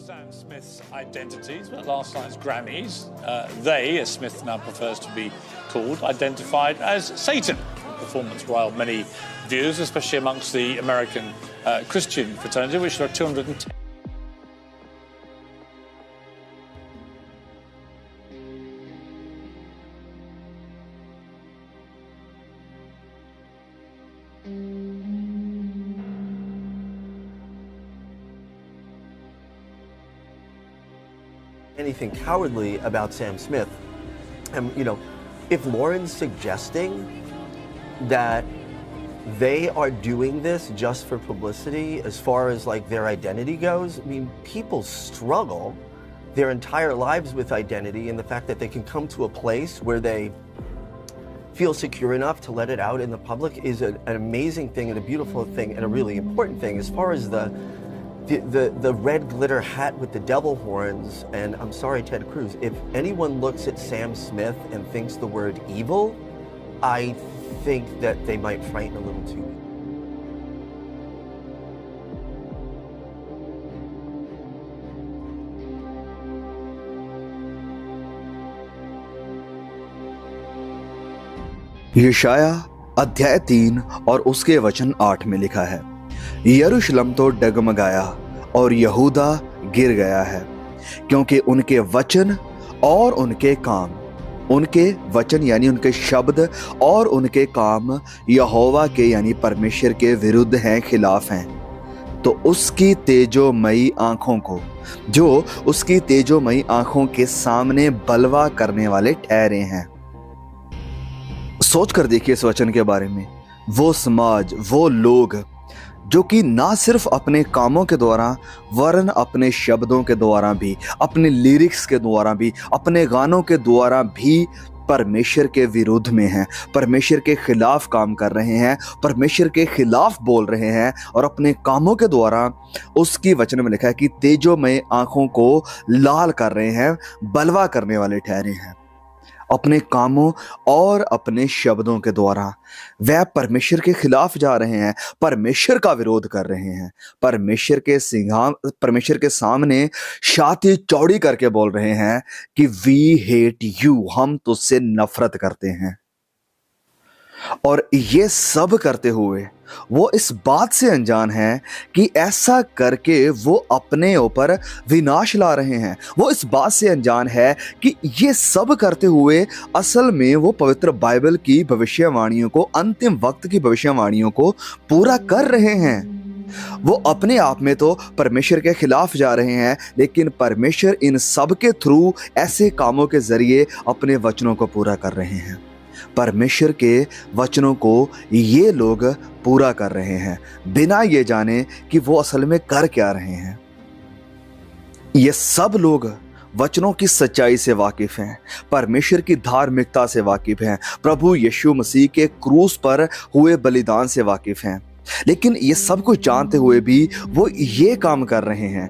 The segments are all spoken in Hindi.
Sam Smith's identities, but last night's Grammys, they, as Smith now prefers to be called, identified as Satan. The performance riled many viewers, especially amongst the American Christian fraternity, which there are 210. Anything cowardly about Sam Smith. And, you know, if Lauren's suggesting that they are doing this just for publicity as far as like their identity goes, I mean, people struggle their entire lives with identity, and the fact that they can come to a place where they feel secure enough to let it out in the public is an amazing thing and a beautiful thing and a really important thing. As far as the red glitter hat with the devil horns, and I'm sorry, Ted Cruz, if anyone looks at Sam Smith and thinks the word evil, I think that they might frighten a little too. यशाया अध्याय 3 और उसके वचन 8 में लिखा है, यरूशलेम तो डगमगाया और यहूदा गिर गया है, क्योंकि उनके वचन और उनके काम, उनके वचन यानी उनके शब्द और उनके काम यहोवा के यानी परमेश्वर के विरुद्ध हैं, खिलाफ हैं। तो उसकी तेजोमयी आंखों को, जो उसकी तेजोमयी आंखों के सामने बलवा करने वाले ठहरे हैं। सोच कर देखिए इस वचन के बारे में। वो समाज, वो लोग जो कि ना सिर्फ अपने कामों के द्वारा वरन अपने शब्दों के द्वारा भी, अपने लिरिक्स के द्वारा भी, अपने गानों के द्वारा भी परमेश्वर के विरुद्ध में हैं, परमेश्वर के खिलाफ काम कर रहे हैं, परमेश्वर के खिलाफ बोल रहे हैं और अपने कामों के द्वारा, उसकी वचन में लिखा है कि तेजोमय आंखों को लाल कर रहे हैं, बलवा करने वाले ठहरे हैं। अपने कामों और अपने शब्दों के द्वारा वह परमेश्वर के खिलाफ जा रहे हैं, परमेश्वर का विरोध कर रहे हैं, परमेश्वर के सामने छाती चौड़ी करके बोल रहे हैं कि वी हेट यू, हम तुझसे नफरत करते हैं। और ये सब करते हुए वो इस बात से अनजान है कि ऐसा करके वो अपने ऊपर विनाश ला रहे हैं। वो इस बात से अनजान है कि ये सब करते हुए असल में वो पवित्र बाइबल की भविष्यवाणियों को, अंतिम वक्त की भविष्यवाणियों को पूरा कर रहे हैं। वो अपने आप में तो परमेश्वर के खिलाफ जा रहे हैं, लेकिन परमेश्वर इन सब के थ्रू ऐसे कामों के जरिए अपने वचनों को पूरा कर रहे हैं। परमेश्वर के वचनों को ये लोग पूरा कर रहे हैं बिना ये जाने कि वो असल में कर क्या रहे हैं। ये सब लोग वचनों की सच्चाई से वाकिफ हैं, परमेश्वर की धार्मिकता से वाकिफ हैं, प्रभु यीशु मसीह के क्रूस पर हुए बलिदान से वाकिफ हैं, लेकिन ये सब कुछ जानते हुए भी वो ये काम कर रहे हैं।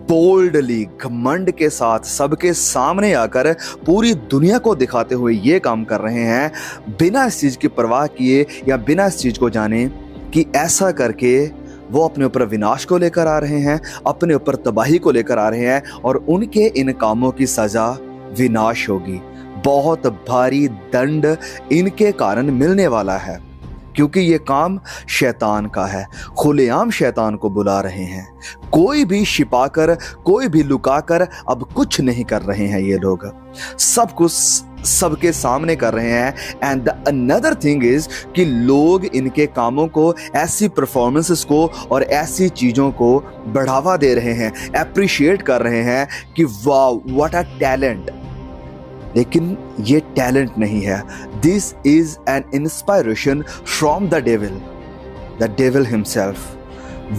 बोल्डली, घमंड के साथ सबके सामने आकर पूरी दुनिया को दिखाते हुए ये काम कर रहे हैं, बिना इस चीज़ की परवाह किए या बिना इस चीज़ को जाने कि ऐसा करके वो अपने ऊपर विनाश को लेकर आ रहे हैं, अपने ऊपर तबाही को लेकर आ रहे हैं, और उनके इन कामों की सज़ा विनाश होगी। बहुत भारी दंड इनके कारण मिलने वाला है, क्योंकि ये काम शैतान का है। खुलेआम शैतान को बुला रहे हैं, कोई भी छिपाकर, कोई भी लुकाकर अब कुछ नहीं कर रहे हैं। ये लोग सब कुछ सबके सामने कर रहे हैं। And the another thing is कि लोग इनके कामों को, ऐसी परफॉर्मेंसेस को और ऐसी चीज़ों को बढ़ावा दे रहे हैं, अप्रिशिएट कर रहे हैं कि वाह व्हाट अ टैलेंट। लेकिन ये टैलेंट नहीं है। This is an inspiration from the devil himself.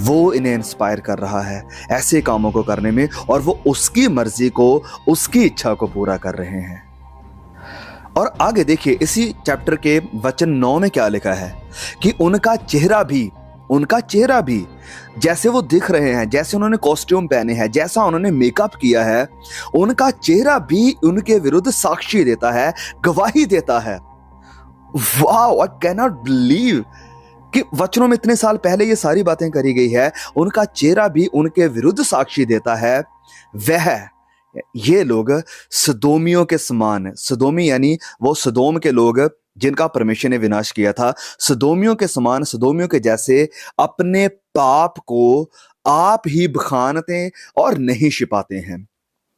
वो इन्हें इंस्पायर कर रहा है ऐसे कामों को करने में, और वो उसकी मर्जी को, उसकी इच्छा को पूरा कर रहे हैं। और आगे देखिए इसी चैप्टर के वचन 9 में क्या लिखा है कि उनका चेहरा भी जैसे वो दिख रहे हैं, जैसे उन्होंने कॉस्ट्यूम पहने हैं, जैसा उन्होंने मेकअप किया है, उनका चेहरा भी उनके विरुद्ध साक्षी देता है, गवाही देता है। Wow, I can not believe कि वचनों में इतने साल पहले ये सारी बातें करी गई है। उनका चेहरा भी उनके विरुद्ध साक्षी देता है वह ये लोग सदोमियों के समान, सदोमी यानी वो सदोम के लोग जिनका परमेश्वर ने विनाश किया था, सदोमियों के समान, सदोमियों के जैसे अपने पाप को आप ही बखानते और नहीं छिपाते हैं।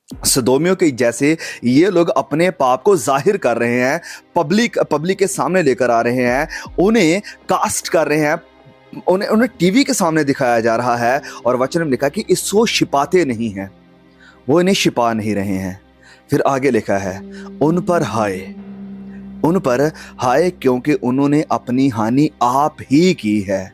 सदोमियों के जैसे ये लोग अपने पाप को जाहिर कर रहे हैं, पब्लिक के सामने लेकर आ रहे हैं, उन्हें कास्ट कर रहे हैं, उन्हें टीवी के सामने दिखाया जा रहा है। और वचन में लिखा कि इसको छिपाते नहीं हैं, वो इन्हें छिपा नहीं रहे हैं। फिर आगे लिखा है, उन पर हाय क्योंकि उन्होंने अपनी हानि आप ही की है,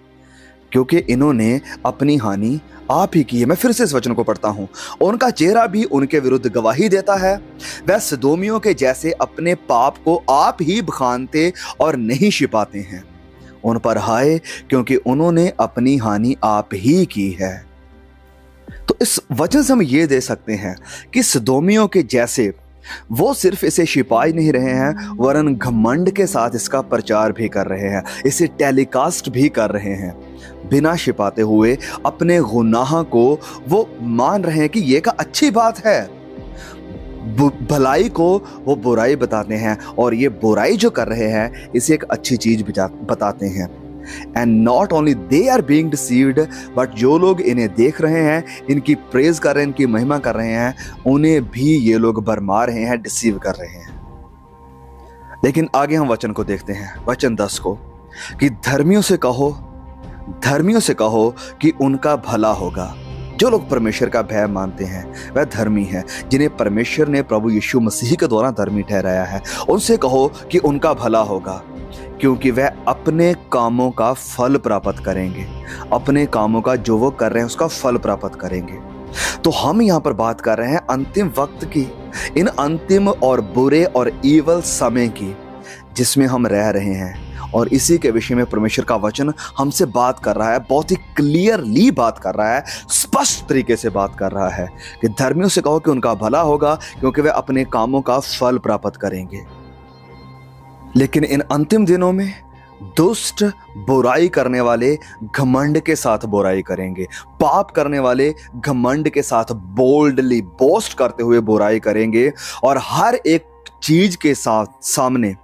क्योंकि इन्होंने अपनी हानि आप ही की है। मैं फिर से इस वचन को पढ़ता हूं, उनका चेहरा भी उनके विरुद्ध गवाही देता है, वह सदोमियों के जैसे अपने पाप को आप ही बखानते और नहीं छिपाते हैं। उन पर हाय क्योंकि उन्होंने अपनी हानि आप ही की है। तो इस वचन से हम ये दे सकते हैं कि सदोमियों के जैसे वो सिर्फ इसे छिपा ही नहीं रहे हैं, वरन घमंड के साथ इसका प्रचार भी कर रहे हैं, इसे टेलीकास्ट भी कर रहे हैं। बिना छिपाते हुए अपने गुनाह को वो मान रहे हैं कि ये का अच्छी बात है। भलाई को वो बुराई बताते हैं, और ये बुराई जो कर रहे हैं इसे एक अच्छी चीज बताते हैं। And not only they are being deceived, but जो लोग इन्हें देख रहे हैं, इनकी प्रेज कर रहे हैं, इनकी महिमा कर रहे हैं, उन्हें भी ये लोग भरमा रहे हैं, डिसीव कर रहे हैं। लेकिन आगे हम वचन को देखते हैं, वचन 10 को, कि धर्मियों से कहो कि उनका भला होगा। जो लोग परमेश्वर का भय मानते हैं वह धर्मी है, जिन्हें परमेश्वर ने प्रभु यीशु मसीह के द्वारा धर्मी ठहराया है। उनसे कहो कि उनका भला होगा, क्योंकि वह अपने कामों का फल प्राप्त करेंगे। अपने कामों का जो वो कर रहे हैं उसका फल प्राप्त करेंगे। तो हम यहाँ पर बात कर रहे हैं अंतिम वक्त की, इन अंतिम और बुरे और ईवल समय की जिसमें हम रह रहे हैं, और इसी के विषय में परमेश्वर का वचन हमसे बात कर रहा है, बहुत ही क्लियरली बात कर रहा है, स्पष्ट तरीके से बात कर रहा है कि धर्मियों से कहो कि उनका भला होगा, क्योंकि वे अपने कामों का फल प्राप्त करेंगे। लेकिन इन अंतिम दिनों में दुष्ट बुराई करने वाले घमंड के साथ बुराई करेंगे, पाप करने वाले घमंड के साथ बोल्डली बोस्ट करते हुए बुराई करेंगे, और हर एक चीज के साथ सामने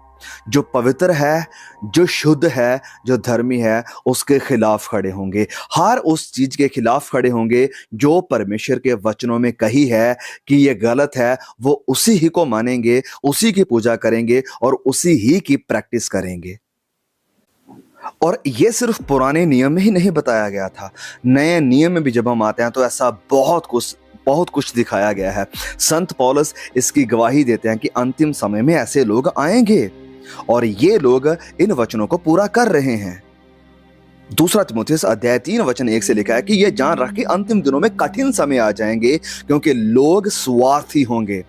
जो पवित्र है, जो शुद्ध है, जो धर्मी है, उसके खिलाफ खड़े होंगे। हर उस चीज के खिलाफ खड़े होंगे जो परमेश्वर के वचनों में कही है कि ये गलत है, वो उसी ही को मानेंगे, उसी की पूजा करेंगे और उसी ही की प्रैक्टिस करेंगे। और ये सिर्फ पुराने नियम में ही नहीं बताया गया था, नए नियम में भी जब हम आते हैं तो ऐसा बहुत कुछ दिखाया गया है। संत पौलुस इसकी गवाही देते हैं कि अंतिम समय में ऐसे लोग आएंगे, और ये लोग इन वचनों को पूरा कर रहे हैं। दूसरा तीमुथियुस अध्याय 3 वचन 1 से लिखा है कि ये जान रख कि अंतिम दिनों में कठिन समय आ जाएंगे, क्योंकि लोग स्वार्थी होंगे,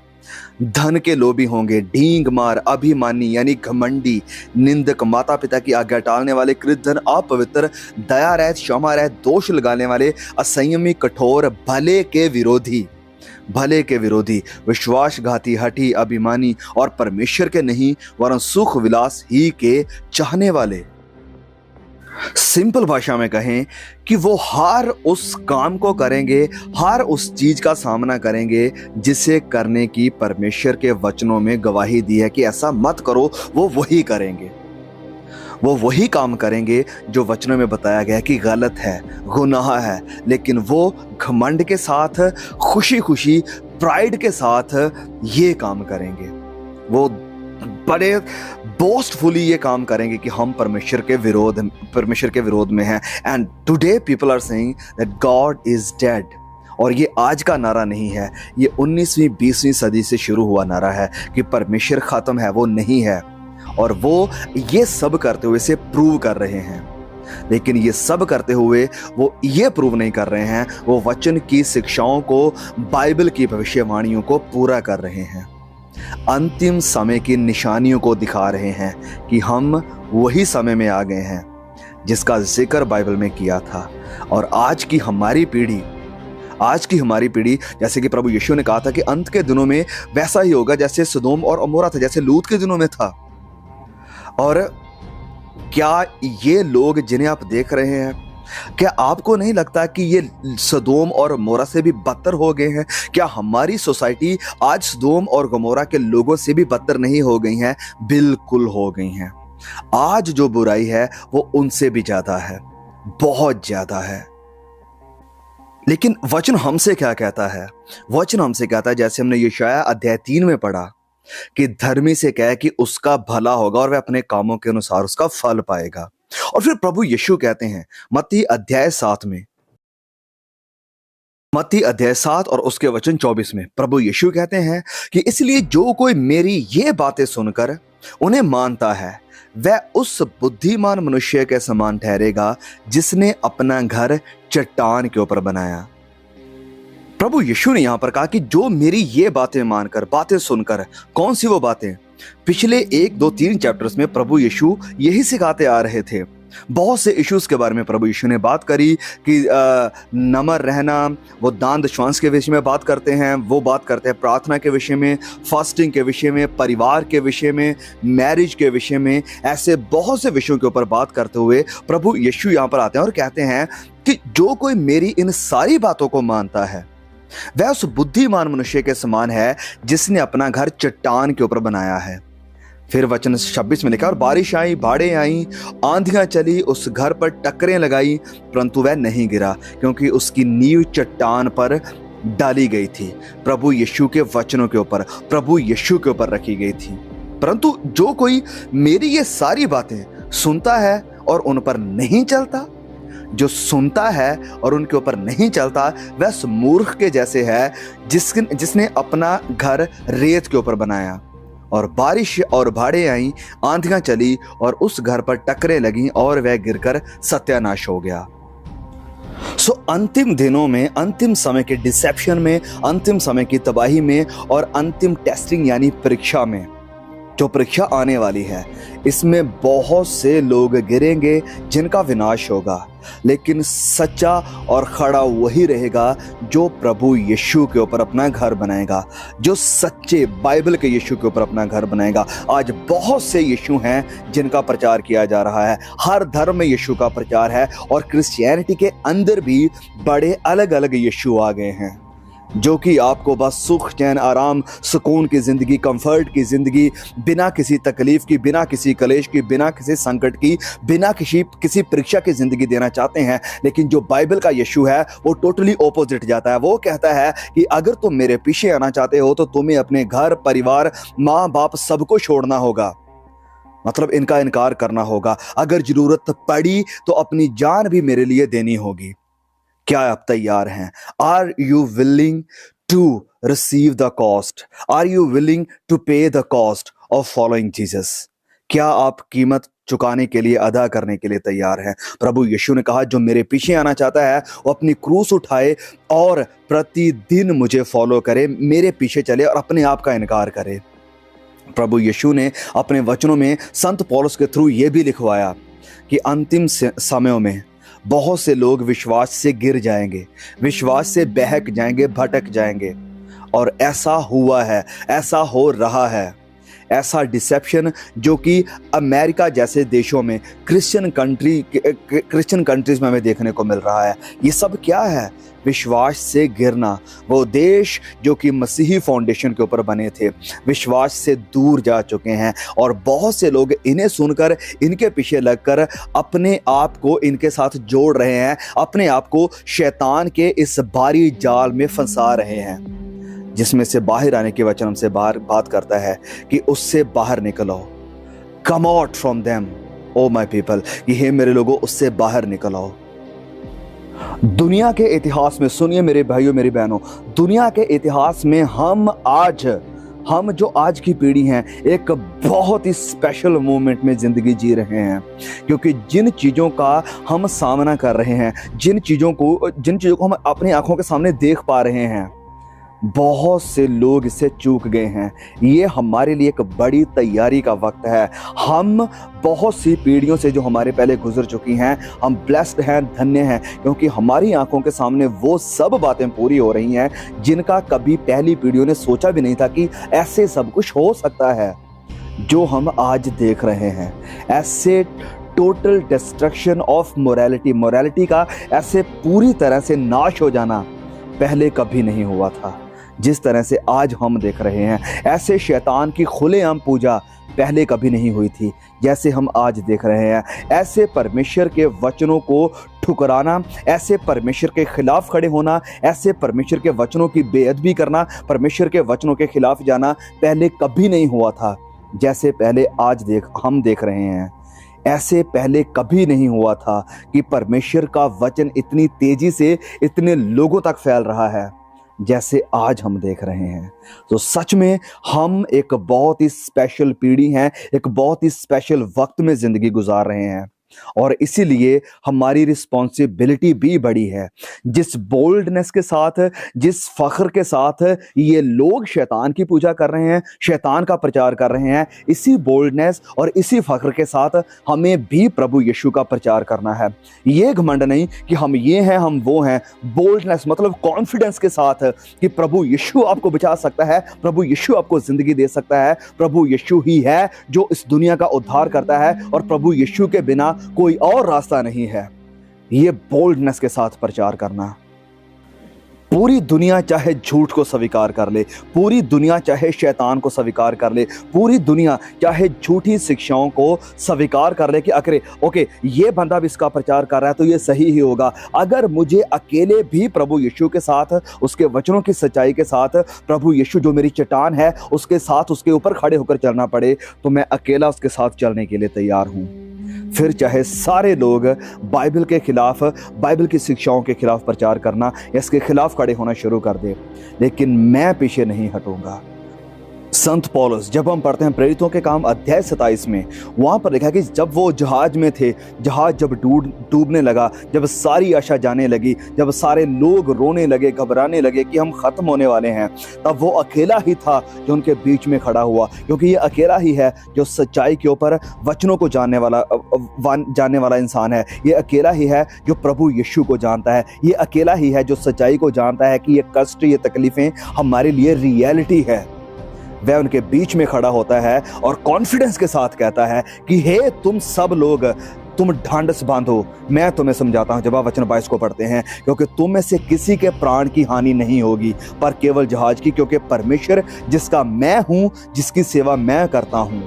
धन के लोभी होंगे, ढींग मार, अभिमानी यानी घमंडी, निंदक, माता पिता की आज्ञा टालने वाले, कृतघ्न, अपवित्र, दया रहित, क्षमा रहित, दोष लगाने वाले, असंयमी, कठोर, भले के विरोधी, विश्वासघाती, हठी, अभिमानी और परमेश्वर के नहीं वरन सुख विलास ही के चाहने वाले। सिंपल भाषा में कहें कि वो हर उस काम को करेंगे, हर उस चीज का सामना करेंगे जिसे करने की परमेश्वर के वचनों में गवाही दी है कि ऐसा मत करो, वो वही करेंगे। वो वही काम करेंगे जो वचनों में बताया गया कि गलत है, गुनाह है, लेकिन वो घमंड के साथ, खुशी खुशी, प्राइड के साथ ये काम करेंगे। वो बड़े बोस्टफुली ये काम करेंगे कि हम परमेश्वर के विरोध में हैं। And today people are saying that God is dead. और ये आज का नारा नहीं है, ये 19वीं 20वीं सदी से शुरू हुआ नारा है कि परमेश्वर खत्म है, वो नहीं है। और वो ये सब करते हुए इसे प्रूव कर रहे हैं, लेकिन ये सब करते हुए वो ये प्रूव नहीं कर रहे हैं, वो वचन की शिक्षाओं को, बाइबल की भविष्यवाणियों को पूरा कर रहे हैं, अंतिम समय की निशानियों को दिखा रहे हैं कि हम वही समय में आ गए हैं जिसका जिक्र बाइबल में किया था। और आज की हमारी पीढ़ी, जैसे कि प्रभु यीशु ने कहा था कि अंत के दिनों में वैसा ही होगा जैसे सदोम और अमोरा था, जैसे लूत के दिनों में था। और क्या ये लोग जिन्हें आप देख रहे हैं, क्या आपको नहीं लगता कि ये सदोम और गमोरा से भी बदतर हो गए हैं? क्या हमारी सोसाइटी आज सदोम और गमोरा के लोगों से भी बदतर नहीं हो गई है? बिल्कुल हो गई हैं। आज जो बुराई है वो उनसे भी ज्यादा है, बहुत ज्यादा है। लेकिन वचन हमसे क्या कहता है? वचन हमसे कहता है, जैसे हमने यशायाह अध्याय 3 में पढ़ा, कि धर्मी से कहे कि उसका भला होगा और वह अपने कामों के अनुसार उसका फल पाएगा। और फिर प्रभु यीशु कहते हैं मत्ती अध्याय 7 में, मत्ती अध्याय 7 और उसके वचन 24 में प्रभु यीशु कहते हैं कि इसलिए जो कोई मेरी ये बातें सुनकर उन्हें मानता है वह उस बुद्धिमान मनुष्य के समान ठहरेगा जिसने अपना घर चट्टान के ऊपर बनाया। प्रभु यीशु ने यहां पर कहा कि जो मेरी ये बातें मानकर, बातें सुनकर, कौन सी वो बातें? पिछले 1, 2, 3 चैप्टर्स में प्रभु यीशु यही सिखाते आ रहे थे। बहुत से इश्यूज के बारे में प्रभु यीशु ने बात करी कि नम्र रहना, वो दान दशवांश के विषय में बात करते हैं, वो बात करते हैं प्रार्थना के विषय में, फास्टिंग के विषय में, परिवार के विषय में, मैरिज के विषय में। ऐसे बहुत से विषयों के ऊपर बात करते हुए प्रभु यीशु यहाँ पर आते हैं और कहते हैं कि जो कोई मेरी इन सारी बातों को मानता है वह उस बुद्धिमान मनुष्य के समान है जिसने अपना घर चट्टान के ऊपर बनाया है। फिर वचन 26 में लिखा, और बारिश आई, बाढ़ें आई, आंधियां चली, उस घर पर टक्करें लगाई, परंतु वह नहीं गिरा क्योंकि उसकी नींव चट्टान पर डाली गई थी, प्रभु यीशु के वचनों के ऊपर, प्रभु यीशु के ऊपर रखी गई थी। परंतु जो कोई मेरी ये सारी बातें सुनता है और उन पर नहीं चलता, जो सुनता है और उनके ऊपर नहीं चलता, वह उस मूर्ख के जैसे है जिसने अपना घर रेत के ऊपर बनाया, और बारिश और बाढ़ें आई, आंधियां चली और उस घर पर टक्करें लगी और वह गिरकर सत्यानाश हो गया। अंतिम दिनों में, अंतिम समय के डिसेप्शन में, अंतिम समय की तबाही में और अंतिम टेस्टिंग यानी परीक्षा में, जो परीक्षा आने वाली है, इसमें बहुत से लोग गिरेंगे जिनका विनाश होगा, लेकिन सच्चा और खड़ा वही रहेगा जो प्रभु यीशु के ऊपर अपना घर बनाएगा, जो सच्चे बाइबल के यीशु के ऊपर अपना घर बनाएगा। आज बहुत से यीशु हैं जिनका प्रचार किया जा रहा है, हर धर्म में यीशु का प्रचार है, और क्रिश्चियनिटी के अंदर भी बड़े अलग अलग यीशु आ गए हैं जो कि आपको बस सुख, चैन, आराम, सुकून की ज़िंदगी, कंफर्ट की ज़िंदगी, बिना किसी तकलीफ़ की, बिना किसी कलेश की, बिना किसी संकट की, बिना किसी परीक्षा की ज़िंदगी देना चाहते हैं। लेकिन जो बाइबल का यीशु है वो टोटली ऑपोजिट जाता है। वो कहता है कि अगर तुम मेरे पीछे आना चाहते हो तो तुम्हें अपने घर, परिवार, माँ बाप सबको छोड़ना होगा, मतलब इनका इनकार करना होगा। अगर ज़रूरत पड़ी तो अपनी जान भी मेरे लिए देनी होगी। क्या आप तैयार हैं? Are you willing to receive the cost? Are you willing to pay the cost of following Jesus? क्या आप कीमत चुकाने के लिए, अदा करने के लिए तैयार हैं? प्रभु यीशु ने कहा जो मेरे पीछे आना चाहता है वो अपनी क्रूस उठाए और प्रतिदिन मुझे फॉलो करे, मेरे पीछे चले और अपने आप का इनकार करे। प्रभु यीशु ने अपने वचनों में संत पौलुस के थ्रू ये भी लिखवाया कि अंतिम समयों में बहुत से लोग विश्वास से गिर जाएंगे, विश्वास से बहक जाएंगे, भटक जाएंगे। और ऐसा हुआ है, ऐसा हो रहा है। ऐसा डिसेप्शन जो कि अमेरिका जैसे देशों में, क्रिश्चियन कंट्रीज में हमें देखने को मिल रहा है। ये सब क्या है? विश्वास से गिरना। वो देश जो कि मसीही फाउंडेशन के ऊपर बने थे, विश्वास से दूर जा चुके हैं, और बहुत से लोग इन्हें सुनकर, इनके पीछे लगकर अपने आप को इनके साथ जोड़ रहे हैं, अपने आप को शैतान के इस भारी जाल में फंसा रहे हैं, जिसमें से बाहर आने के वचन हमसे बात करता है कि उससे बाहर निकलो। Come out from them oh my people, ये मेरे लोगों, उससे बाहर निकल आओ। दुनिया के इतिहास में, सुनिए मेरे भाइयों, मेरी बहनों, दुनिया के इतिहास में हम जो आज की पीढ़ी हैं, एक बहुत ही स्पेशल मोमेंट में ज़िंदगी जी रहे हैं, क्योंकि जिन चीज़ों का हम सामना कर रहे हैं, जिन चीज़ों को हम अपनी आंखों के सामने देख पा रहे हैं, बहुत से लोग इससे चूक गए हैं। ये हमारे लिए एक बड़ी तैयारी का वक्त है। हम बहुत सी पीढ़ियों से जो हमारे पहले गुजर चुकी हैं, हम ब्लेस्ड हैं, धन्य हैं, क्योंकि हमारी आंखों के सामने वो सब बातें पूरी हो रही हैं जिनका कभी पहली पीढ़ियों ने सोचा भी नहीं था कि ऐसे सब कुछ हो सकता है जो हम आज देख रहे हैं। ऐसे टोटल डिस्ट्रक्शन ऑफ मोरालिटी का ऐसे पूरी तरह से नाश हो जाना पहले कभी नहीं हुआ था। जिस तरह से आज हम देख रहे हैं, ऐसे शैतान की खुलेआम पूजा पहले कभी नहीं हुई थी जैसे हम आज देख रहे हैं। ऐसे परमेश्वर के वचनों को ठुकराना, ऐसे परमेश्वर के खिलाफ खड़े होना, ऐसे परमेश्वर के वचनों की बेअदबी करना, परमेश्वर के वचनों के खिलाफ जाना पहले कभी नहीं हुआ था जैसे पहले आज हम देख रहे हैं। ऐसे पहले कभी नहीं हुआ था कि परमेश्वर का वचन इतनी तेजी से इतने लोगों तक फैल रहा है जैसे आज हम देख रहे हैं। तो सच में हम एक बहुत ही स्पेशल पीढ़ी हैं, एक बहुत ही स्पेशल वक्त में ज़िंदगी गुजार रहे हैं और इसीलिए हमारी रिस्पॉन्सिबिलिटी भी बड़ी है। जिस बोल्डनेस के साथ, जिस फख्र के साथ ये लोग शैतान की पूजा कर रहे हैं, शैतान का प्रचार कर रहे हैं, इसी बोल्डनेस और इसी फख्र के साथ हमें भी प्रभु यीशु का प्रचार करना है। ये घमंड नहीं कि हम ये हैं, हम वो हैं। बोल्डनेस मतलब कॉन्फिडेंस के साथ कि प्रभु यीशु आपको बचा सकता है, प्रभु यीशु आपको ज़िंदगी दे सकता है, प्रभु यीशु ही है जो इस दुनिया का उद्धार करता है और प्रभु यीशु के बिना कोई और रास्ता नहीं है। ये बोल्डनेस के साथ प्रचार करना। पूरी दुनिया चाहे झूठ को स्वीकार कर ले, पूरी दुनिया चाहे शैतान को स्वीकार कर ले, पूरी दुनिया चाहे झूठी शिक्षाओं को स्वीकार कर ले कि अरे ओके ये बंदा भी इसका प्रचार कर रहा है तो ये सही ही होगा। अगर मुझे अकेले भी प्रभु यीशु के साथ, उसके वचनों की सच्चाई के साथ, प्रभु यीशु जो मेरी चट्टान है उसके साथ, उसके ऊपर खड़े होकर चलना पड़े तो मैं अकेला उसके साथ चलने के लिए तैयार हूँ। फिर चाहे सारे लोग बाइबल के खिलाफ, बाइबल की शिक्षाओं के खिलाफ प्रचार करना या इसके खिलाफ खड़े होना शुरू कर दे, लेकिन मैं पीछे नहीं हटूंगा। संत पौलुस, जब हम पढ़ते हैं प्रेरितों के काम अध्याय 27 में, वहाँ पर लिखा कि जब वो जहाज में थे, जहाज जब डूबने लगा, जब सारी आशा जाने लगी, जब सारे लोग रोने लगे, घबराने लगे कि हम ख़त्म होने वाले हैं, तब वो अकेला ही था जो उनके बीच में खड़ा हुआ। क्योंकि ये अकेला ही है जो सच्चाई के ऊपर वचनों को जानने वाला इंसान है। ये अकेला ही है जो प्रभु यीशु को जानता है। ये अकेला ही है जो सच्चाई को जानता है कि ये कष्ट, ये तकलीफ़ें हमारे लिए रियलिटी है। वह उनके बीच में खड़ा होता है और कॉन्फिडेंस के साथ कहता है कि हे तुम सब लोग, तुम ढांढस बांधो, मैं तुम्हें समझाता हूं। जब आप वचन 22 को पढ़ते हैं, क्योंकि तुम में से किसी के प्राण की हानि नहीं होगी पर केवल जहाज की, क्योंकि परमेश्वर जिसका मैं हूं, जिसकी सेवा मैं करता हूं,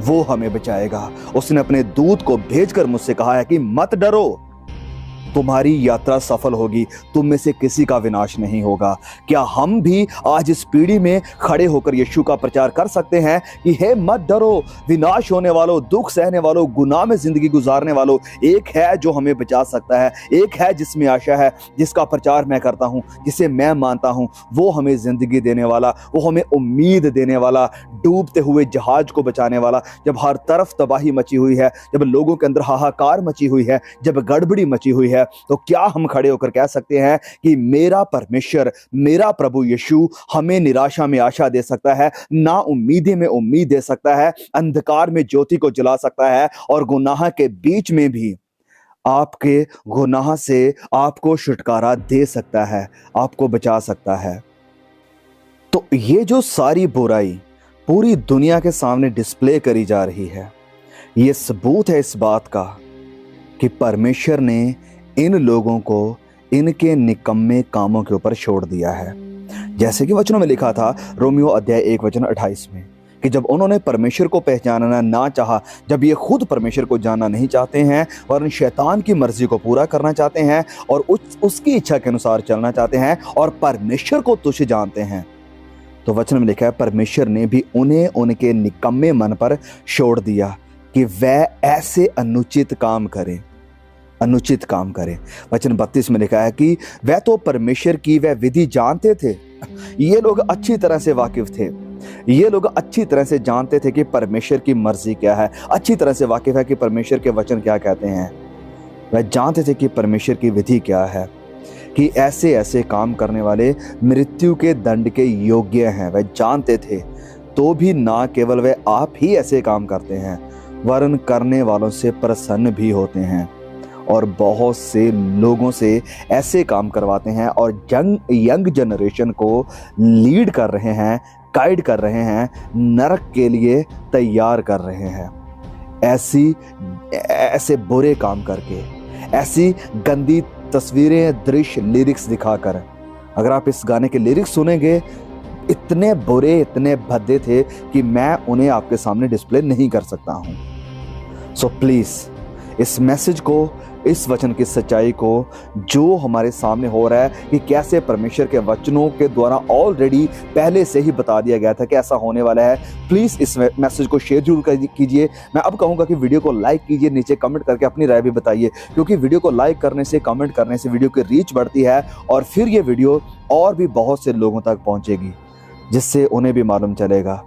वो हमें बचाएगा। उसने अपने दूत को भेजकर मुझसे कहा है कि मत डरो, तुम्हारी यात्रा सफल होगी, तुम में से किसी का विनाश नहीं होगा। क्या हम भी आज इस पीढ़ी में खड़े होकर यीशु का प्रचार कर सकते हैं कि हे मत डरो, विनाश होने वालों, दुख सहने वालों, गुनाह में जिंदगी गुजारने वालों, एक है जो हमें बचा सकता है, एक है जिसमें आशा है, जिसका प्रचार मैं करता हूं, जिसे मैं मानता हूं, वो हमें जिंदगी देने वाला, वो हमें उम्मीद देने वाला, डूबते हुए जहाज को बचाने वाला। जब हर तरफ तबाही मची हुई है, जब लोगों के अंदर हाहाकार मची हुई है, जब गड़बड़ी मची हुई है, तो क्या हम खड़े होकर कह सकते हैं कि मेरा परमेश्वर, मेरा प्रभु यीशु हमें निराशा में आशा दे सकता है, ना उम्मीदें में उम्मीद दे सकता है, अंधकार में ज्योति को जला सकता है और गुनाह के बीच में भी आपके गुनाह से आपको छुटकारा दे सकता है, आपको बचा सकता है। तो ये जो सारी बुराई पूरी दुनिया के सामने डिस्प्ले करी जा रही है, ये सबूत है इस बात का कि परमेश्वर ने इन लोगों को इनके निकम्मे कामों के ऊपर छोड़ दिया है। जैसे कि वचनों में लिखा था, रोमियो अध्याय 1 वचन 28 में, कि जब उन्होंने परमेश्वर को पहचानना ना चाहा, जब ये खुद परमेश्वर को जानना नहीं चाहते हैं और शैतान की मर्जी को पूरा करना चाहते हैं और उसकी इच्छा के अनुसार चलना चाहते हैं और परमेश्वर को तुच्छ जानते हैं, तो वचन में लिखा है परमेश्वर ने भी उन्हें उनके निकम्मे मन पर छोड़ दिया कि वह ऐसे अनुचित काम करें। वचन 32 में लिखा है कि वह तो परमेश्वर की वह विधि जानते थे। ये लोग अच्छी तरह से वाकिफ थे, ये लोग अच्छी तरह से जानते थे कि परमेश्वर की मर्जी क्या है, अच्छी तरह से वाकिफ है कि परमेश्वर के वचन क्या कहते हैं। वह जानते थे कि परमेश्वर की विधि क्या है, कि ऐसे ऐसे काम करने वाले मृत्यु के दंड के योग्य हैं। वह जानते थे, तो भी ना केवल वह आप ही ऐसे काम करते हैं, वरन करने वालों से प्रसन्न भी होते हैं और बहुत से लोगों से ऐसे काम करवाते हैं और यंग जनरेशन को लीड कर रहे हैं, गाइड कर रहे हैं, नरक के लिए तैयार कर रहे हैं। ऐसे बुरे काम करके, ऐसी गंदी तस्वीरें, दृश्य, लिरिक्स दिखाकर। अगर आप इस गाने के लिरिक्स सुनेंगे, इतने बुरे, इतने भद्दे थे कि मैं उन्हें आपके सामने डिस्प्ले नहीं कर सकता हूं। सो प्लीज इस मैसेज को, इस वचन की सच्चाई को, जो हमारे सामने हो रहा है कि कैसे परमेश्वर के वचनों के द्वारा ऑलरेडी पहले से ही बता दिया गया था कि ऐसा होने वाला है, प्लीज़ इस मैसेज को शेयर जरूर कीजिए। मैं अब कहूँगा कि वीडियो को लाइक कीजिए, नीचे कमेंट करके अपनी राय भी बताइए, क्योंकि वीडियो को लाइक करने से, कमेंट करने से वीडियो की रीच बढ़ती है और फिर ये वीडियो और भी बहुत से लोगों तक पहुँचेगी, जिससे उन्हें भी मालूम चलेगा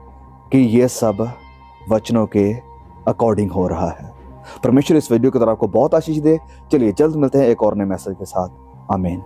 कि ये सब वचनों के अकॉर्डिंग हो रहा है। परमेश्वर इस वीडियो की तरफ आपको बहुत आशीष दे। चलिए जल्द मिलते हैं एक और नए मैसेज के साथ। आमीन।